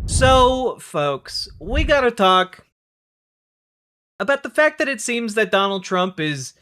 So, folks, we gotta talk about the fact that it seems that Donald Trump is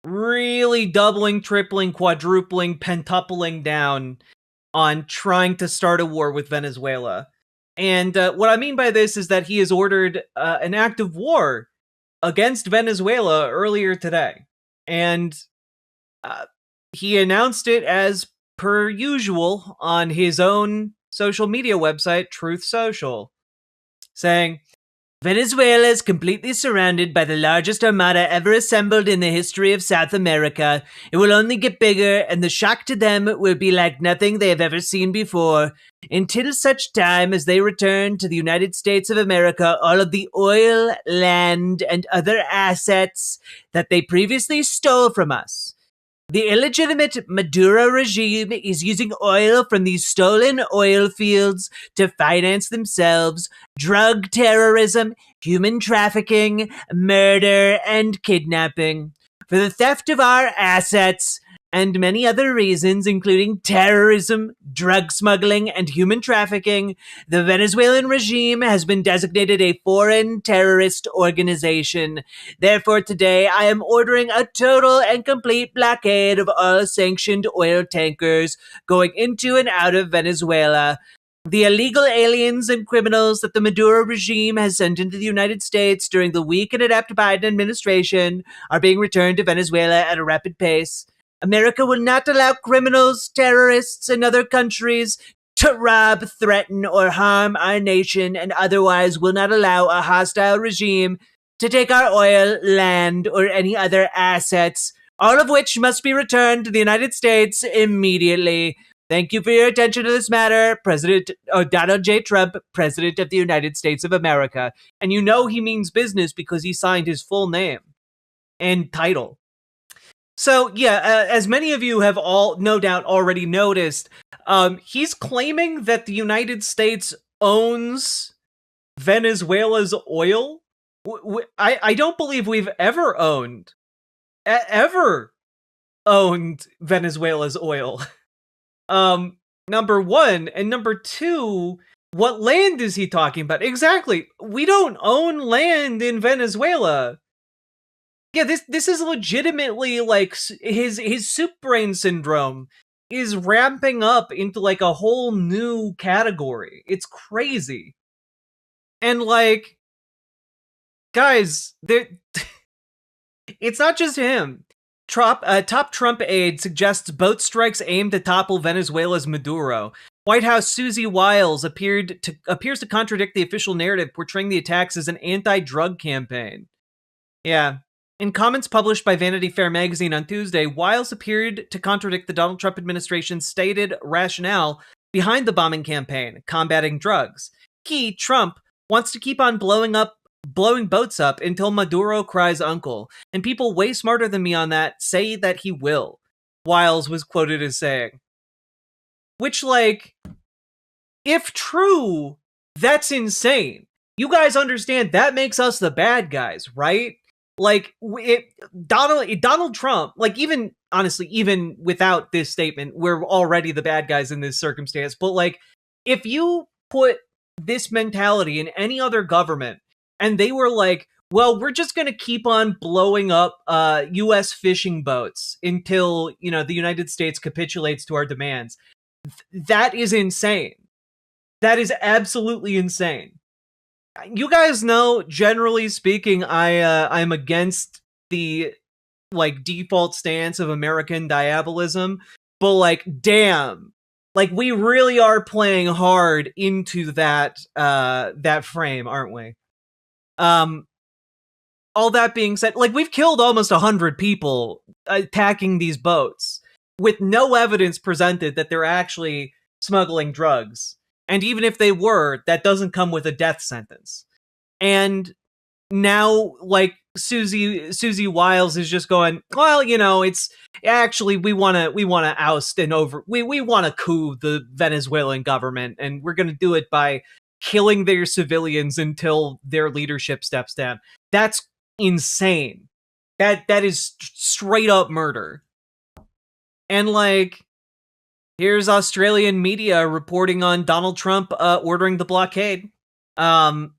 really doubling, tripling, quadrupling, pentupling down on trying to start a war with Venezuela. And what I mean by this is that he has ordered an act of war against Venezuela earlier today. And uh, he announced it as per usual on his own social media website, Truth Social, saying, Venezuela is completely surrounded by the largest armada ever assembled in the history of South America. It will only get bigger, and the shock to them will be like nothing they have ever seen before. Until such time as they return to the United States of America all of the oil, land, and other assets that they previously stole from us. The illegitimate Maduro regime is using oil from these stolen oil fields to finance themselves, drug terrorism, human trafficking, murder, and kidnapping. For the theft of our assets, and many other reasons, including terrorism, drug smuggling, and human trafficking, the Venezuelan regime has been designated a foreign terrorist organization. Therefore, today I am ordering a total and complete blockade of all sanctioned oil tankers going into and out of Venezuela. The illegal aliens and criminals that the Maduro regime has sent into the United States during the weak and inept Biden administration are being returned to Venezuela at a rapid pace. America will not allow criminals, terrorists, and other countries to rob, threaten, or harm our nation, and otherwise will not allow a hostile regime to take our oil, land, or any other assets, all of which must be returned to the United States immediately. Thank you for your attention to this matter, President Donald J. Trump, President of the United States of America. And you know he means business because he signed his full name and title. So, yeah, as many of you have all no doubt already noticed, he's claiming that the United States owns Venezuela's oil. I don't believe we've ever owned Venezuela's oil. Number one. And number two, what land is he talking about? Exactly. We don't own land in Venezuela. Yeah, this is legitimately like his soup brain syndrome is ramping up into like a whole new category. It's crazy. And like guys, there it's not just him. Top Trump aide suggests boat strikes aimed to topple Venezuela's Maduro. White House Susie Wiles appears to contradict the official narrative portraying the attacks as an anti-drug campaign. Yeah. In comments published by Vanity Fair magazine on Tuesday, Wiles appeared to contradict the Donald Trump administration's stated rationale behind the bombing campaign, combating drugs. Trump, wants to keep on blowing boats up until Maduro cries uncle, and people way smarter than me on that say that he will, Wiles was quoted as saying. Which, like, if true, that's insane. You guys understand that makes us the bad guys, right? Like Donald Trump, like even honestly, even without this statement, we're already the bad guys in this circumstance. But like, if you put this mentality in any other government, and they were like, "Well, we're just going to keep on blowing up U.S. fishing boats until the United States capitulates to our demands," that is insane. That is absolutely insane. You guys know, generally speaking, I'm against the like default stance of American diabolism, but like, damn, like we really are playing hard into that frame, aren't we? Um, all that being said, like we've killed almost 100 people attacking these boats with no evidence presented that they're actually smuggling drugs. And even if they were, that doesn't come with a death sentence. And now, like Susie Wiles is just going, well, it's actually we want to oust and we want to coup the Venezuelan government, and we're going to do it by killing their civilians until their leadership steps down. That's insane. That is straight up murder. And like Here's Australian media reporting on Donald Trump ordering the blockade. And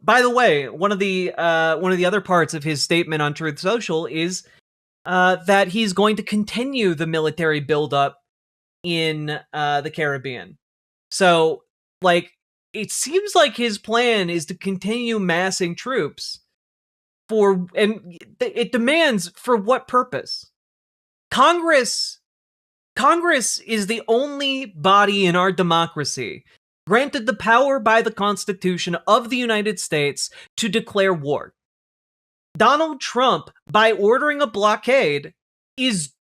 by the way, one of the other parts of his statement on Truth Social is that he's going to continue the military buildup in the Caribbean. So, like, it seems like his plan is to continue massing troops and it demands for what purpose? Congress is the only body in our democracy granted the power by the Constitution of the United States to declare war. Donald Trump, by ordering a blockade, is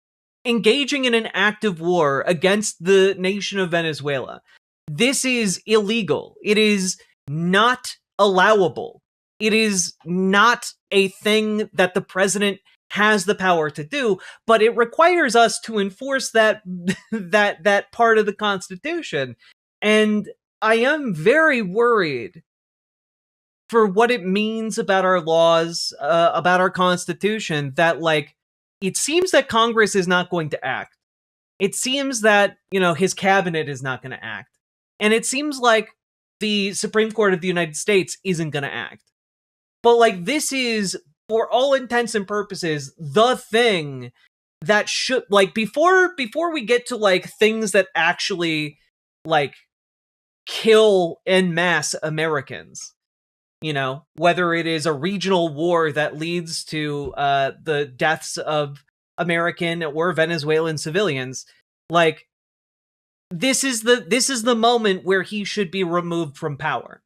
engaging in an active war against the nation of Venezuela. This is illegal. It is not allowable. It is not a thing that the president has the power to do, but it requires us to enforce that that part of the Constitution. And I am very worried for what it means about our laws, about our Constitution, that, like, it seems that Congress is not going to act. It seems that, his cabinet is not going to act. And it seems like the Supreme Court of the United States isn't going to act. But, like, this is, for all intents and purposes, the thing that should, like, before we get to, like, things that actually, like, kill en masse Americans, whether it is a regional war that leads to the deaths of American or Venezuelan civilians, like, this is the moment where he should be removed from power.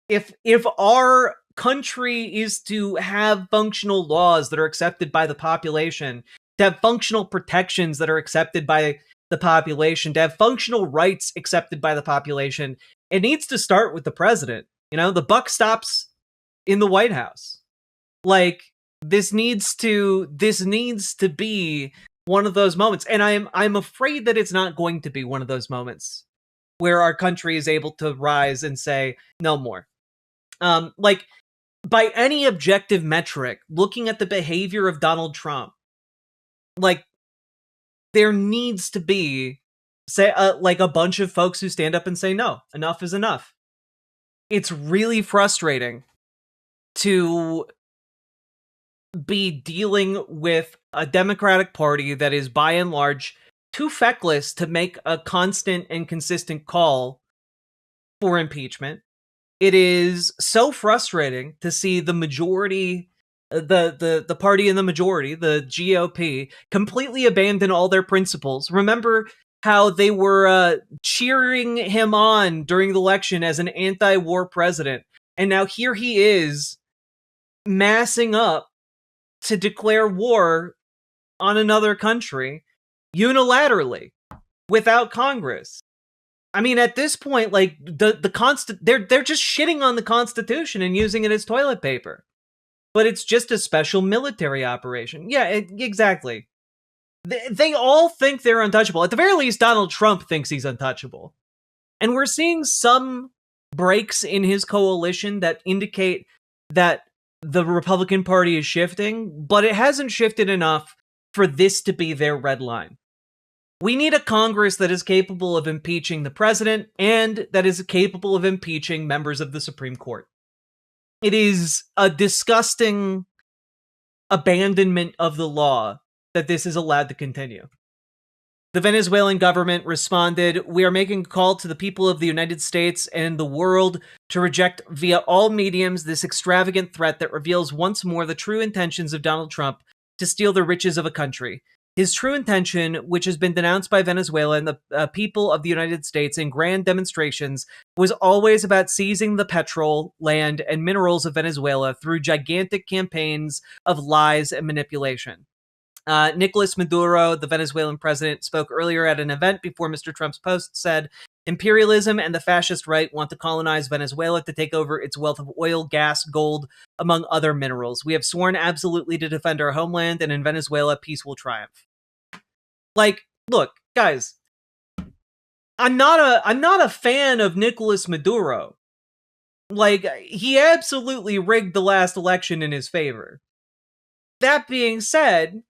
If our country is to have functional laws that are accepted by the population, to have functional protections that are accepted by the population, to have functional rights accepted by the population, it needs to start with the president. The buck stops in the White House. Like, this needs to be one of those moments, and I'm afraid that it's not going to be one of those moments where our country is able to rise and say no more. Like, by any objective metric, looking at the behavior of Donald Trump, like, there needs to be, like, a bunch of folks who stand up and say, no, enough is enough. It's really frustrating to be dealing with a Democratic Party that is, by and large, too feckless to make a constant and consistent call for impeachment. It is so frustrating to see the majority, the party in the majority, the GOP, completely abandon all their principles. Remember how they were cheering him on during the election as an anti-war president, and now here he is massing up to declare war on another country unilaterally without Congress. I mean, at this point, like, they're just shitting on the Constitution and using it as toilet paper. But it's just a special military operation. Yeah, exactly. They all think they're untouchable. At the very least, Donald Trump thinks he's untouchable. And we're seeing some breaks in his coalition that indicate that the Republican Party is shifting, but it hasn't shifted enough for this to be their red line. We need a Congress that is capable of impeaching the president and that is capable of impeaching members of the Supreme Court. It is a disgusting abandonment of the law that this is allowed to continue. The Venezuelan government responded, "We are making a call to the people of the United States and the world to reject via all mediums this extravagant threat that reveals once more the true intentions of Donald Trump to steal the riches of a country. His true intention, which has been denounced by Venezuela and the people of the United States in grand demonstrations, was always about seizing the petrol, land, and minerals of Venezuela through gigantic campaigns of lies and manipulation." Nicolas Maduro, the Venezuelan president, spoke earlier at an event before Mr. Trump's post, said, "Imperialism and the fascist right want to colonize Venezuela to take over its wealth of oil, gas, gold, among other minerals. We have sworn absolutely to defend our homeland, and in Venezuela, peace will triumph." Like, look, guys, I'm not a fan of Nicolas Maduro. Like, he absolutely rigged the last election in his favor. That being said,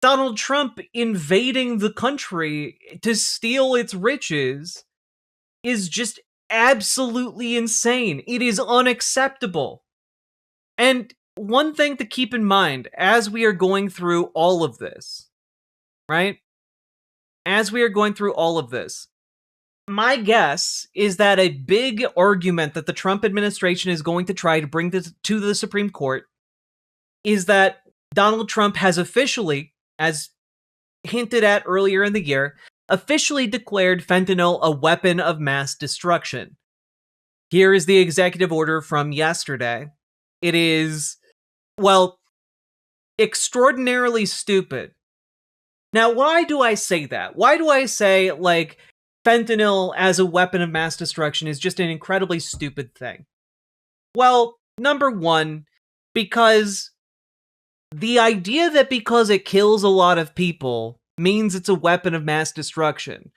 Donald Trump invading the country to steal its riches is just absolutely insane. It is unacceptable. And one thing to keep in mind as we are going through all of this, right? As we are going through all of this, my guess is that a big argument that the Trump administration is going to try to bring this to the Supreme Court is that Donald Trump has officially, as hinted at earlier in the year, officially declared fentanyl a weapon of mass destruction. Here is the executive order from yesterday. It is, well, extraordinarily stupid. Now, why do I say that? Why do I say, like, fentanyl as a weapon of mass destruction is just an incredibly stupid thing? Well, number one, because the idea that because it kills a lot of people means it's a weapon of mass destruction.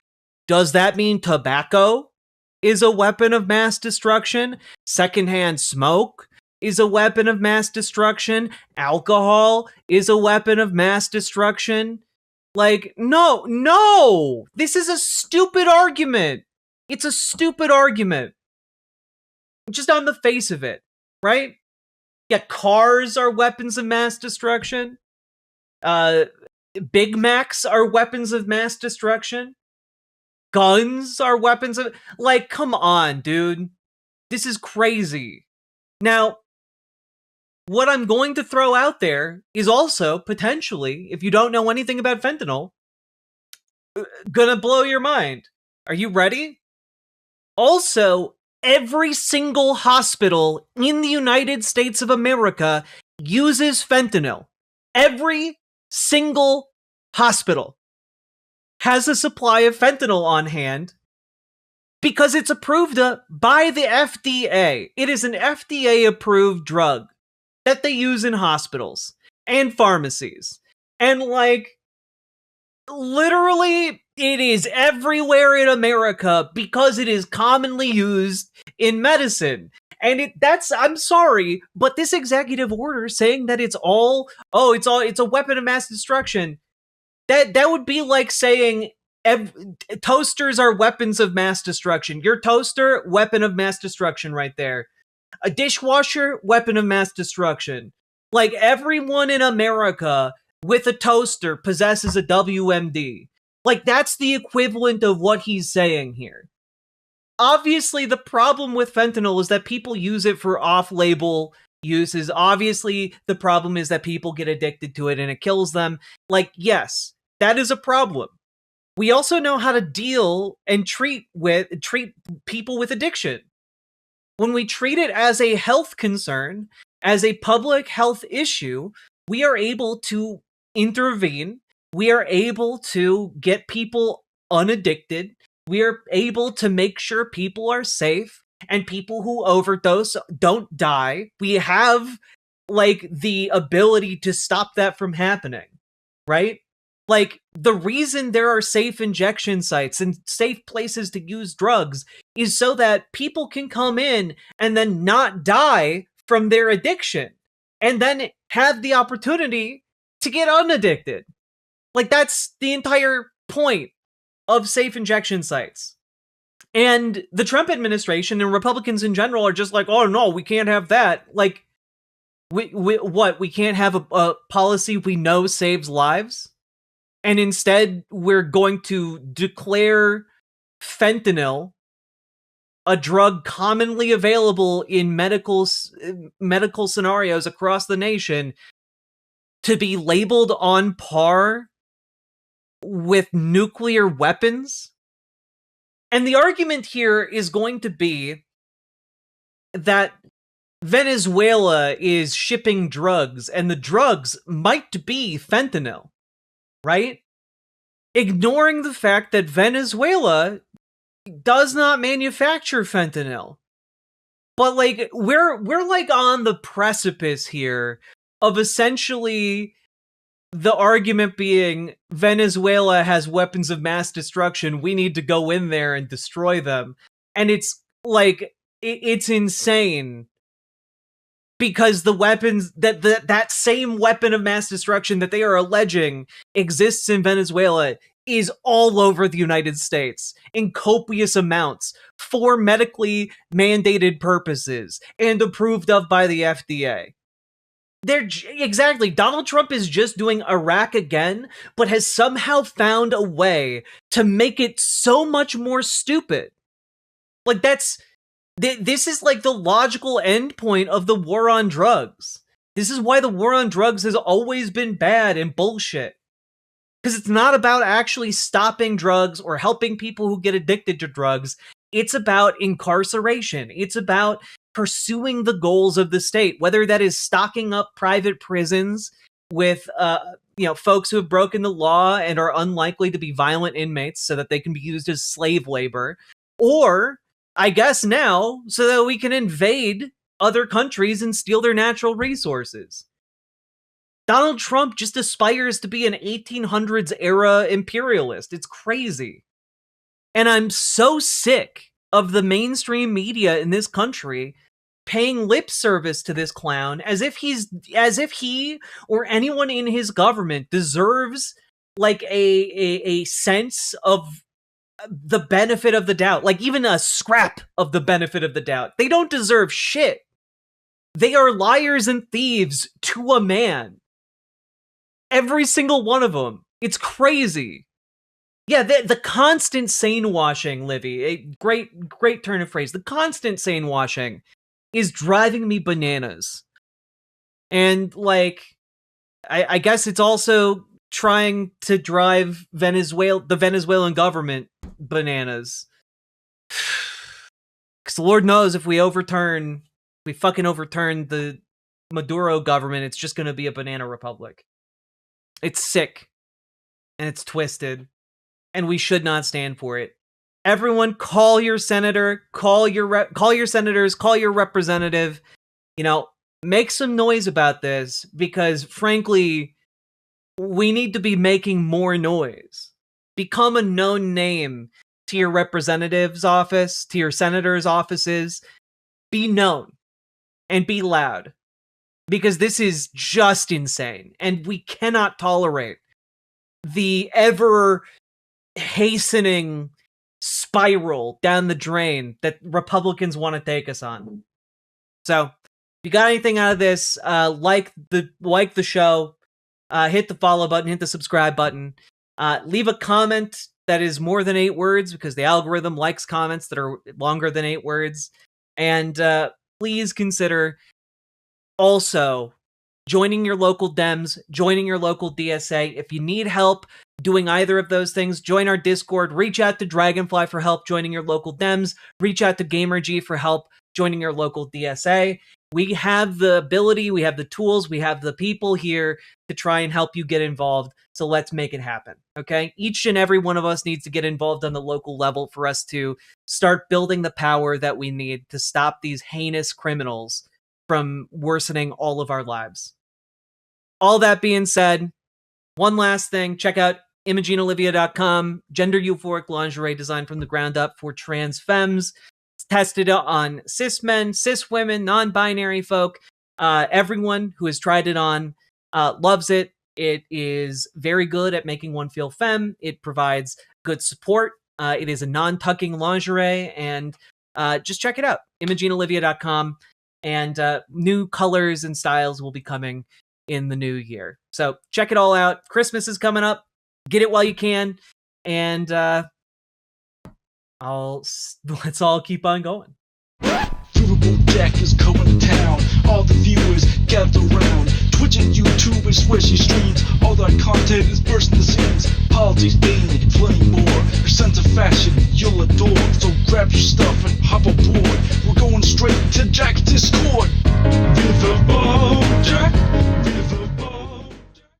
Does that mean tobacco is a weapon of mass destruction? Secondhand smoke is a weapon of mass destruction? Alcohol is a weapon of mass destruction? Like, no! This is a stupid argument! It's a stupid argument. Just on the face of it, right? Yeah, cars are weapons of mass destruction. Big Macs are weapons of mass destruction. Guns are weapons of... Like, come on, dude. This is crazy. Now, what I'm going to throw out there is also, potentially, if you don't know anything about fentanyl, gonna blow your mind. Are you ready? Also, every single hospital in the United States of America uses fentanyl. Every single hospital has a supply of fentanyl on hand because it's approved by the FDA. It is an FDA-approved drug that they use in hospitals and pharmacies. And, like, literally, it is everywhere in America because it is commonly used in medicine. And I'm sorry, but this executive order saying that it's a weapon of mass destruction, that would be like saying toasters are weapons of mass destruction. Your toaster, weapon of mass destruction right there. A dishwasher, weapon of mass destruction. Like, everyone in America with a toaster possesses a WMD. Like, that's the equivalent of what he's saying here. Obviously, the problem with fentanyl is that people use it for off-label uses. Obviously, the problem is that people get addicted to it and it kills them. Like, yes, that is a problem. We also know how to deal and treat people with addiction. When we treat it as a health concern, as a public health issue, we are able to intervene. We are able to get people unaddicted. We are able to make sure people are safe and people who overdose don't die. We have, like, the ability to stop that from happening, right? Like, the reason there are safe injection sites and safe places to use drugs is so that people can come in and then not die from their addiction and then have the opportunity to get unaddicted. Like, that's the entire point of safe injection sites. And the Trump administration and Republicans in general are just like, oh no, we can't have that. Like, we can't have a policy we know saves lives? And instead, we're going to declare fentanyl, a drug commonly available in medical scenarios across the nation, to be labeled on par with nuclear weapons? And the argument here is going to be that Venezuela is shipping drugs, and the drugs might be fentanyl, right? Ignoring the fact that Venezuela does not manufacture fentanyl. But, like, we're like on the precipice here of essentially the argument being Venezuela has weapons of mass destruction, we need to go in there and destroy them. And it's like, it's insane because the weapons that same weapon of mass destruction that they are alleging exists in Venezuela is all over the United States in copious amounts for medically mandated purposes and approved of by the FDA. Exactly. Donald Trump is just doing Iraq again, but has somehow found a way to make it so much more stupid. Like, this is like the logical endpoint of the war on drugs. This is why the war on drugs has always been bad and bullshit. Because it's not about actually stopping drugs or helping people who get addicted to drugs. It's about incarceration. It's about pursuing the goals of the state, whether that is stocking up private prisons with folks who have broken the law and are unlikely to be violent inmates so that they can be used as slave labor, or I guess now so that we can invade other countries and steal their natural resources. Donald Trump just aspires to be an 1800s era imperialist. It's crazy. And I'm so sick of the mainstream media in this country paying lip service to this clown as if he or anyone in his government deserves like a sense of the benefit of the doubt, like even a scrap of the benefit of the doubt. They don't deserve shit. They are liars and thieves to a man. Every single one of them. It's crazy. Yeah, the constant sane washing, Livy, a great turn of phrase. The constant sane washing is driving me bananas. And like, I guess it's also trying to drive the Venezuelan government bananas. Because the Lord knows if we fucking overturn the Maduro government, it's just going to be a banana republic. It's sick. And it's twisted. And we should not stand for it. Everyone, call your senator, call your senators, call your representative. Make some noise about this, because frankly, we need to be making more noise. Become a known name to your representative's office, to your senator's offices. Be known and be loud, because this is just insane, and we cannot tolerate the ever hastening spiral down the drain that Republicans want to take us on. So, if you got anything out of this, like the show, hit the follow button, hit the subscribe button, leave a comment that is more than 8 words, because the algorithm likes comments that are longer than 8 words, and please consider also joining your local Dems, joining your local DSA. If you need help doing either of those things, join our Discord, reach out to Dragonfly for help joining your local Dems, reach out to GamerG for help joining your local DSA. We have the ability, we have the tools, we have the people here to try and help you get involved, so let's make it happen, okay? Each and every one of us needs to get involved on the local level for us to start building the power that we need to stop these heinous criminals from worsening all of our lives. All that being said, one last thing, check out ImogeneOlivia.com, gender euphoric lingerie designed from the ground up for trans femmes. It's tested on cis men, cis women, non-binary folk. Everyone who has tried it on loves it. It is very good at making one feel femme. It provides good support. It is a non-tucking lingerie, and just check it out, ImogeneOlivia.com. And new colors and styles will be coming in the new year. So check it all out. Christmas is coming up. Get it while you can. And let's all keep on going. Riverboat deck is going to town. All the viewers gather round. Twitch and YouTube is where she streams. All that content is bursting the seams. Politics, gaming, and plenty more. Her sense of fashion you'll adore. So grab your stuff and hop aboard. We're going straight to Jack's Discord.